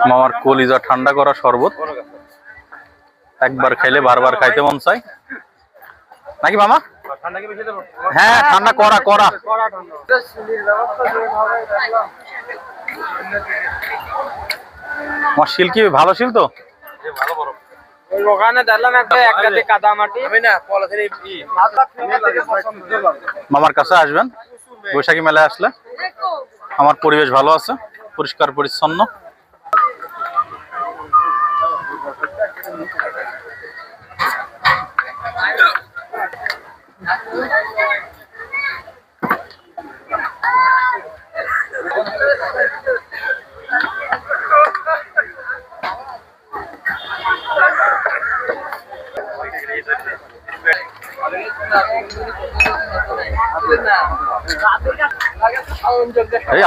মামার কলিজা ঠান্ডা করা শরবত, একবার খাইলে বারবার খাইতে মন চায় নাকি মামা? হ্যাঁ, ঠান্ডা করা করা। আমার শিল কি ভালো শিল তো? মামার কাছে আসবেন বৈশাখী মেলায় আসলে। আমার পরিবেশ ভালো আছে, পরিষ্কার পরিচ্ছন্ন। এই